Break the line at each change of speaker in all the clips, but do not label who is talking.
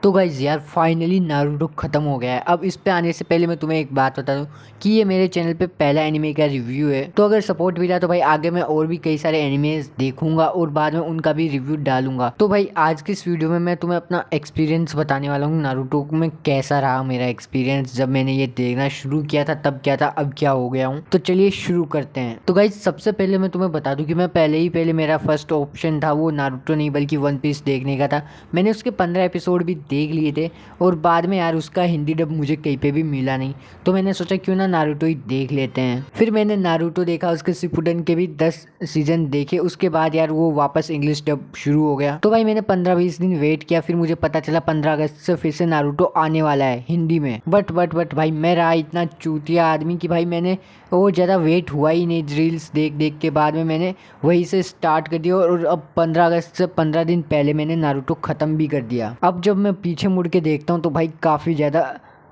तो गाइज यार finally Naruto ख़त्म हो गया है। अब इस पे आने से पहले मैं तुम्हें एक बात बता दूं कि ये मेरे चैनल पे पहला एनिमे का रिव्यू है। तो अगर सपोर्ट मिला तो भाई आगे मैं और भी कई सारे एनिमेज देखूंगा और बाद में उनका भी रिव्यू डालूंगा। तो भाई आज की इस वीडियो में मैं तुम्हें अपना एक्सपीरियंस बताने वाला हूँ नारुतो में कैसा रहा मेरा एक्सपीरियंस जब मैंने ये देखना शुरू किया था, तब क्या था, अब क्या हो गया हूँ। तो चलिए शुरू करते हैं। तो गाइज सबसे पहले मैं तुम्हें बता दूं कि मैं पहले मेरा फर्स्ट ऑप्शन था वो नारुतो नहीं बल्कि वन पीस देखने का था। मैंने उसके 15 एपिसोड भी देख लिए थे और बाद में यार उसका हिंदी डब मुझे कहीं पे भी मिला नहीं, तो मैंने सोचा क्यों ना नारुतो ही देख लेते हैं। फिर मैंने नारुतो देखा, उसके शिपुडेन के भी 10 सीजन देखे। उसके बाद यार वो वापस इंग्लिश डब शुरू हो गया, तो भाई मैंने 15-20 दिन वेट किया। फिर मुझे पता चला 15 अगस्त से फिर से नारुतो आने वाला है हिंदी में। बट भाई मैं रहा इतना चूतिया आदमी कि भाई मैंने वो ज़्यादा वेट हुआ ही नहीं। रील्स देख देख के बाद में मैंने वहीं से स्टार्ट कर दिया और अब 15 अगस्त से 15 दिन पहले मैंने नारुतो ख़त्म भी कर दिया। अब जब मैं पीछे मुड़ के देखता हूँ तो भाई काफ़ी ज़्यादा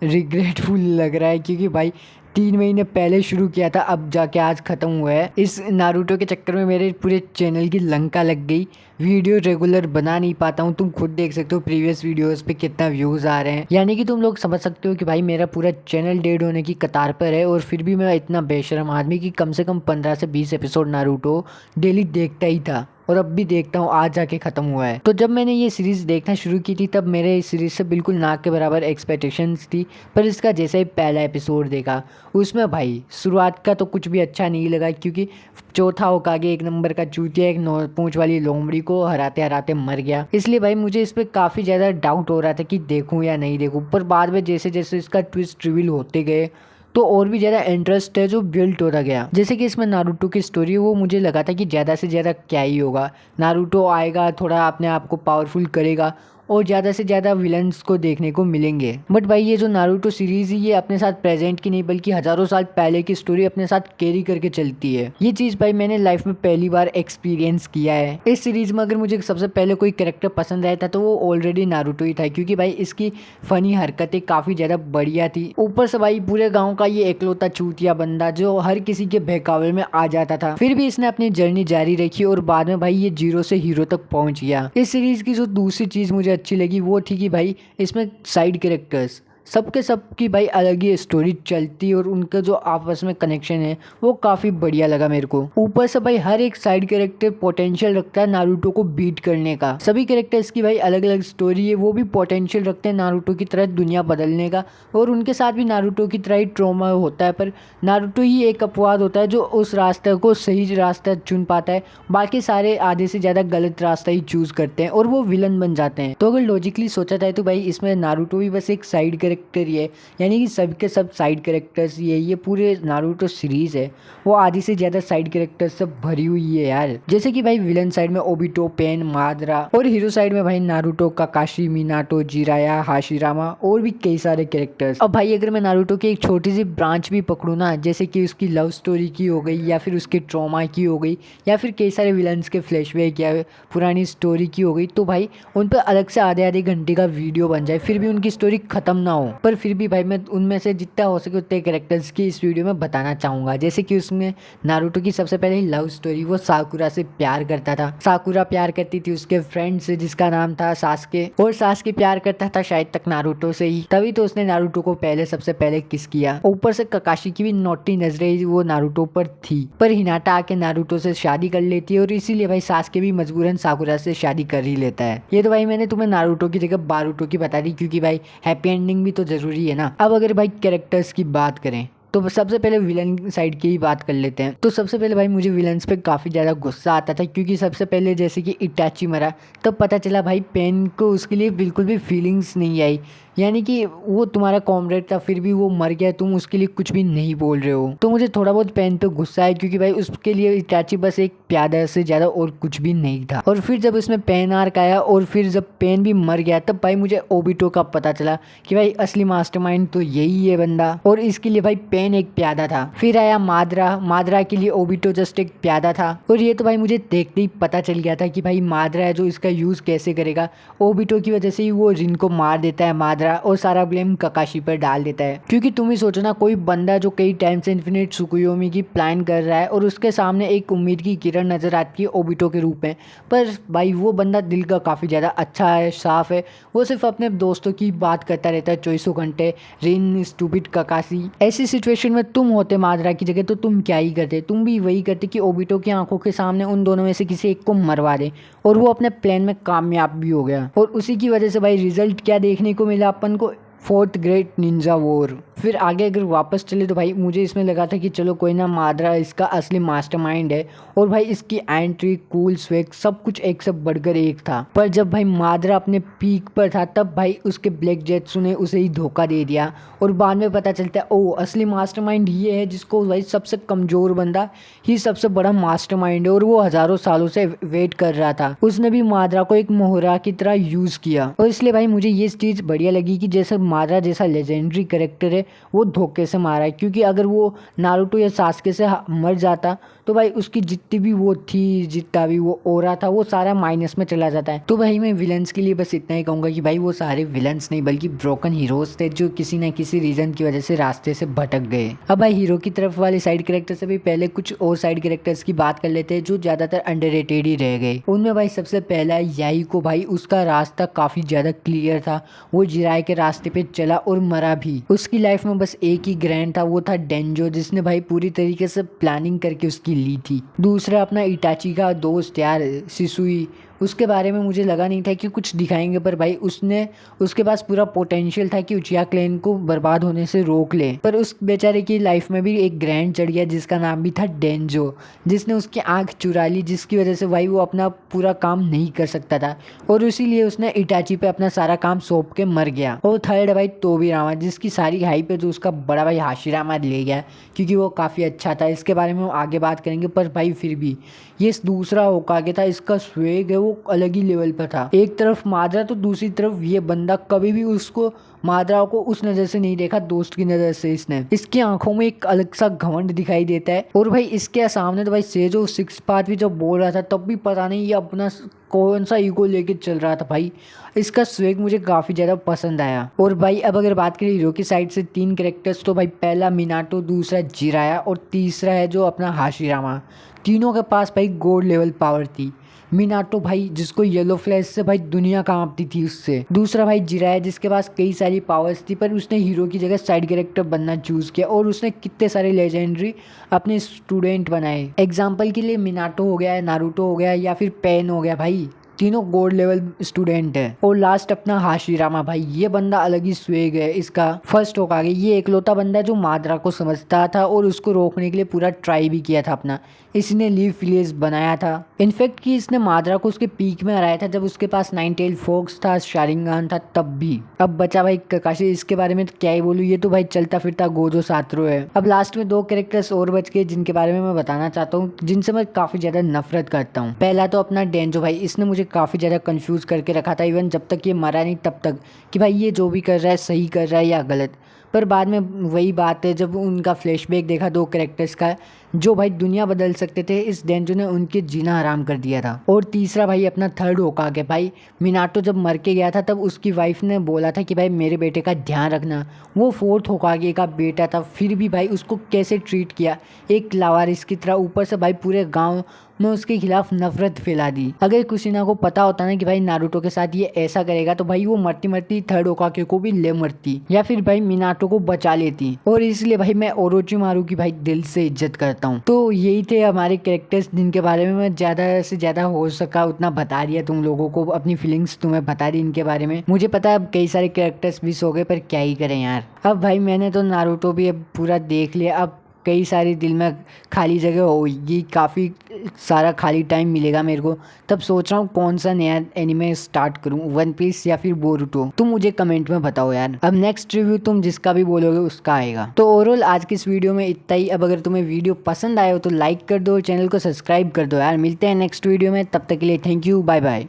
रिग्रेटफुल लग रहा है, क्योंकि भाई 3 महीने पहले शुरू किया था, अब जाके आज ख़त्म हुआ है। इस नारुतो के चक्कर में मेरे पूरे चैनल की लंका लग गई। वीडियो रेगुलर बना नहीं पाता हूँ। तुम खुद देख सकते हो प्रीवियस वीडियोस पे कितना व्यूज़ आ रहे हैं, यानी कि तुम लोग समझ सकते हो कि भाई मेरा पूरा चैनल डेड होने की कतार पर है। और फिर भी मैं इतना बेशरम आदमी कि कम से कम 15 से 20 एपिसोड नारुतो डेली देखता ही था और अब भी देखता हूँ, आज जाके ख़त्म हुआ है। तो जब मैंने ये सीरीज़ देखना शुरू की थी तब मेरे इस सीरीज़ से बिल्कुल नाक के बराबर एक्सपेक्टेशंस थी, पर इसका जैसे ही पहला एपिसोड देखा उसमें भाई शुरुआत का तो कुछ भी अच्छा नहीं लगा, क्योंकि चौथा होकागे एक नंबर का चूतिया एक 9 पूंछ वाली लोमड़ी को हराते हराते मर गया। इसलिए भाई मुझे इस पर काफ़ी ज़्यादा डाउट हो रहा था कि देखूँ या नहीं देखूँ, पर बाद में जैसे जैसे इसका ट्विस्ट रिवील होते गए तो और भी ज़्यादा इंटरेस्ट है जो बिल्ट होता गया। जैसे कि इसमें नारुतो की स्टोरी है, वो मुझे लगा था कि ज़्यादा से ज़्यादा क्या ही होगा, नारुतो आएगा, थोड़ा अपने आप को पावरफुल करेगा और ज़्यादा से ज़्यादा विलन्स को देखने को मिलेंगे। बट भाई ये जो नारुतो सीरीज़ है ये अपने साथ प्रेजेंट की नहीं बल्कि हज़ारों साल पहले की स्टोरी अपने साथ कैरी करके चलती है। ये चीज़ भाई मैंने लाइफ में पहली बार एक्सपीरियंस किया है। इस सीरीज़ में अगर मुझे सबसे पहले कोई कैरेक्टर पसंद आया था तो वो ऑलरेडी नारुतो ही था, क्योंकि भाई इसकी फ़नी हरकतें काफ़ी ज़्यादा बढ़िया थी। ऊपर से भाई पूरे गाँव का ये एकलौता चूतिया बंदा जो हर किसी के बहकावे में आ जाता था, फिर भी इसने अपनी जर्नी जारी रखी और बाद में भाई ये 0 से हीरो तक पहुँच गया। इस सीरीज़ की जो दूसरी चीज़ मुझे अच्छी लगी वो थी कि भाई इसमें साइड कैरेक्टर्स सबकी भाई अलग ही स्टोरी चलती और उनका जो आपस में कनेक्शन है वो काफ़ी बढ़िया लगा मेरे को। ऊपर से भाई हर एक साइड कैरेक्टर पोटेंशियल रखता है नारुतो को बीट करने का। सभी कैरेक्टर्स की भाई अलग अलग स्टोरी है, वो भी पोटेंशियल रखते हैं नारुतो की तरह दुनिया बदलने का, और उनके साथ भी नारुतो की तरह ही ट्रॉमा होता है, पर नारुतो ही एक अपवाद होता है जो उस रास्ते को सही रास्ता चुन पाता है। बाकी सारे आधे से ज़्यादा गलत रास्ता ही चूज़ करते हैं और वो विलन बन जाते हैं। तो अगर लॉजिकली सोचा जाए तो भाई इसमें नारुतो भी बस एक साइड कैरेक्टर ही है, यानी कि सबके सब साइड कैरेक्टर्स ये पूरे नारुतो सीरीज है वो आधी से ज़्यादा साइड कैरेक्टर्स से भरी हुई है यार। जैसे कि भाई विलन साइड में ओबिटो, पेन, मादरा, और हीरो साइड में भाई नारुतो, काकाशी, मिनाटो, जिराया, हाशिरामा और भी कई सारे कैरेक्टर्स। अब भाई अगर मैं नारुतो की एक छोटी सी ब्रांच भी पकड़ूँ ना, जैसे कि उसकी लव स्टोरी की हो गई या फिर उसके ट्रॉमा की हो गई या फिर कई सारे विलन्स के फ्लैशबैक या पुरानी स्टोरी की हो गई, तो भाई उन पर अलग से आधे घंटे का वीडियो बन जाए फिर भी उनकी स्टोरी खत्म ना हो। पर फिर भी भाई मैं उनमें से जितना हो सके उतने कैरेक्टर्स की इस वीडियो में बताना चाहूँगा। जैसे कि उसमें नारुतो की सबसे पहले लव स्टोरी, वो साकुरा से प्यार करता था, साकुरा प्यार करती थी उसके फ्रेंड से जिसका नाम था सास्के, और सास्के प्यार करता था शायद तक नारुतो से ही, तभी तो उसने नारुतो को सबसे पहले किस किया। ऊपर से काकाशी की भी नोटी नजरें वो नारुतो पर थी, पर हिनाटा आके नारुतो से शादी कर लेती है और इसीलिए भाई सास्के भी मजबूरन साकुरा से शादी कर ही लेता है। ये तो भाई मैंने तुम्हें नारुतो की जगह बारुतो की बता दी, क्योंकि भाई हैप्पी एंडिंग भी तो जरूरी है ना। अब अगर भाई कैरेक्टर्स की बात करें तो सबसे पहले विलन साइड की ही बात कर लेते हैं। तो सबसे पहले भाई मुझे विलन्स पे काफ़ी ज़्यादा गुस्सा आता था, क्योंकि सबसे पहले जैसे कि इटाची मरा तब पता चला भाई पेन को उसके लिए बिल्कुल भी फीलिंग्स नहीं आई, यानी कि वो तुम्हारा कॉमरेड था फिर भी वो मर गया, तुम उसके लिए कुछ भी नहीं बोल रहे हो। तो मुझे थोड़ा बहुत पेन पे गुस्सा है, क्योंकि भाई उसके लिए इटाची बस एक प्यादा से ज़्यादा और कुछ भी नहीं था। और फिर जब उसमें पेन आर्क आया और फिर जब पेन भी मर गया तब भाई मुझे ओबिटो का पता चला कि भाई असली मास्टरमाइंड तो यही है बंदा, और इसके लिए भाई पेन एक प्यादा था। फिर आया मादरा के लिए ओबिटो जस्ट एक प्यादा था। और ये तो भाई मुझे देखते ही पता चल गया था कि भाई मादरा है जो इसका यूज कैसे करेगा। ओबिटो की वजह से ही वो जिन को मार देता है मादरा, और सारा ब्लेम ककाशी पर डाल देता है। क्योंकि तुम ही सोचो ना, कोई बंदा जो कई टाइम से इन्फिनिट त्सुकुयोमी की प्लान कर रहा है और उसके सामने एक उम्मीद की किरण नजर आती है ओबिटो के रूप में, पर भाई वो बंदा दिल का काफ़ी ज़्यादा अच्छा है, साफ है। वो सिर्फ अपने दोस्तों की बात करता रहता है 24 घंटे। रिन, स्टूपिड ककाशी। ऐसी सिचुएशन में तुम होते मादरा की जगह तो तुम क्या ही करते? तुम भी वही करते कि ओबिटो की आंखों के सामने उन दोनों में से किसी एक को मरवा दे, और वो अपने प्लान में कामयाब भी हो गया। और उसी की वजह से भाई रिजल्ट क्या देखने को मिला अपन को? 4th great Ninja war. फिर आगे अगर वापस चले तो भाई मुझे इसमें लगा था कि चलो कोई ना, मादरा इसका असली मास्टरमाइंड है और भाई इसकी एंट्री, कूल स्वेग सब कुछ एक से बढ़कर एक था। पर जब भाई मादरा अपने पीक पर था तब भाई उसके ब्लैक जेट्सू ने उसे ही धोखा दे दिया, और बाद में पता चलता है ओ असली मास्टरमाइंड ये है जिसको भाई सबसे कमजोर बंदा ही सबसे बड़ा मास्टरमाइंड है, और वो हजारों सालों से वेट कर रहा था। उसने भी मादरा को एक मोहरा की तरह यूज किया, और इसलिए भाई मुझे ये चीज़ बढ़िया लगी कि जैसे मादरा जैसा लेजेंडरी कैरेक्टर है वो धोखे से मारा है। क्योंकि अगर वो नारुतो या सास्के से मर जाता तो भाई उसकी जितनी भी वो थी, जितना भी वो ओरा था, वो सारा माइनस में चला जाता है। तो भाई मैं विलन्स के लिए बस इतना ही कहूँगा कि भाई वो सारे विलन्स नहीं बल्कि ब्रोकन हीरोज थे जो किसी न किसी रीजन की वजह से रास्ते से भटक गए। अब भाई हीरो की तरफ वाले साइड कैरेक्टर से भी पहले कुछ और साइड कैरेक्टर्स की बात कर लेते हैं जो ज्यादातर अंडररेटेड ही रह गए। उनमें भाई सबसे पहला याई को। भाई उसका रास्ता काफी ज्यादा क्लियर था, वो जिराय के रास्ते पे चला और मरा भी। उसकी लाइफ में बस एक ही ग्रैंड था, वो था डेंजो, जिसने भाई पूरी तरीके से प्लानिंग करके उसकी ली थी। दूसरा अपना इटाची का दोस्त यार सिसुई, उसके बारे में मुझे लगा नहीं था कि कुछ दिखाएंगे, पर भाई उसके पास पूरा पोटेंशियल था कि उचिया क्लैन को बर्बाद होने से रोक ले। पर उस बेचारे की लाइफ में भी एक ग्रैंड चढ़ गया जिसका नाम भी था डेंजो, जिसने उसकी आंख चुरा ली, जिसकी वजह से भाई वो अपना पूरा काम नहीं कर सकता था, और इसीलिए उसने इटाची पे अपना सारा काम सौंप के मर गया। और थर्ड भाई तोबिरामा, जिसकी सारी हाइप है जो उसका बड़ा भाई हाशिरामा ले गया क्योंकि वो काफ़ी अच्छा था। इसके बारे में हम आगे बात करेंगे, पर भाई फिर भी ये दूसरा होकागे था, इसका स्वेग है वो अलग ही लेवल पर था। एक तरफ मादरा तो दूसरी तरफ ये बंदा, कभी भी उसको मादरा को उस नज़र से नहीं देखा, दोस्त की नज़र से। इसने इसकी आंखों में एक अलग सा घमंड दिखाई देता है। और भाई इसके सामने तो भाई सेजो सिक्स पाथ भी जब बोल रहा था तब भी पता नहीं ये अपना कौन सा ईगो लेके चल रहा था। भाई इसका स्वेग मुझे काफ़ी ज़्यादा पसंद आया। और भाई अब अगर बात करें हीरो की साइड से 3 कैरेक्टर्स, तो भाई पहला मिनाटो, दूसरा जिराया और तीसरा है जो अपना हाशिरामा। तीनों के पास भाई गॉड लेवल पावर थी। मिनाटो भाई जिसको येलो फ्लैश से भाई दुनिया कांपती थी उससे। दूसरा भाई जिराया जिसके पास कई सारी पावर्स थी, पर उसने हीरो की जगह साइड कैरेक्टर बनना चूज किया, और उसने कितने सारे लेजेंडरी अपने स्टूडेंट बनाए। एग्जाम्पल के लिए मिनाटो हो गया, नारुतो हो गया, या फिर पेन हो गया, भाई तीनों गॉड लेवल स्टूडेंट है। और लास्ट अपना हाशिरामा, भाई ये बंदा अलग ही स्वेग है इसका। फर्स्ट होकागे ये एकलौता बंदा है जो मादरा को समझता था और उसको रोकने के लिए पूरा ट्राई भी किया था अपना। इसने लीव विलेज बनाया था। इनफैक्ट कि इसने मादरा को उसके पीक में हराया था जब उसके पास 9 टेल फॉक्स था, शारिंगान था तब भी। अब बचा भाई ककाशी, इसके बारे में तो क्या ही बोलूँ, ये तो भाई चलता फिरता गोजो सातरो है। अब लास्ट में 2 कैरेक्टर्स और बच गए जिनके बारे में मैं बताना चाहता हूँ, जिनसे मैं काफ़ी ज़्यादा नफरत करता हूँ। पहला तो अपना डेंजो। भाई इसने मुझे काफ़ी ज़्यादा कंफ्यूज करके रखा था, इवन जब तक ये मरा नहीं तब तक, कि भाई ये जो भी कर रहा है सही कर रहा है या गलत। पर बाद में वही बात है, जब उनका फ्लैशबैक देखा 2 कैरेक्टर्स का जो भाई दुनिया बदल सकते थे, इस डेंजो ने उनके जीना हराम कर दिया था। और तीसरा भाई अपना थर्ड होकागे। भाई मिनाटो जब मर के गया था तब उसकी वाइफ ने बोला था कि भाई मेरे बेटे का ध्यान रखना। वो 4th होकागे का बेटा था, फिर भी भाई उसको कैसे ट्रीट किया, एक लावारिस की तरह। ऊपर से भाई पूरे गाँव में उसके खिलाफ नफरत फैला दी। अगर कुशिना को पता होता ना कि भाई नारुतो के साथ ये ऐसा करेगा तो भाई वो मरती मरती थर्ड होकागे को भी ले मरती, या फिर भाई मिनाटो को बचा लेती। और इसलिए भाई मैं ओरोचिमारू की भाई दिल से इज्जत करता हूँ। तो यही थे हमारे कैरेक्टर्स जिनके बारे में मैं ज़्यादा से ज़्यादा हो सका उतना बता दिया तुम लोगों को, अपनी फीलिंग्स तुम्हें बता दी इनके बारे में। मुझे पता है अब कई सारे कैरेक्टर्स मिस हो गए, पर क्या ही करें यार। अब भाई मैंने तो नारुतो भी अब पूरा देख लिया, अब कई सारी दिल में खाली जगह होगी, काफ़ी सारा खाली टाइम मिलेगा मेरे को। तब सोच रहा हूँ कौन सा नया एनिमे स्टार्ट करूँ, वन पीस या फिर बोरुटो। तुम मुझे कमेंट में बताओ यार। अब नेक्स्ट रिव्यू तुम जिसका भी बोलोगे उसका आएगा। तो ओवरऑल आज की इस वीडियो में इतना ही। अब अगर तुम्हें वीडियो पसंद आए हो तो लाइक कर दो और चैनल को सब्सक्राइब कर दो यार। मिलते हैं नेक्स्ट वीडियो में, तब तक के लिए थैंक यू, बाय बाय।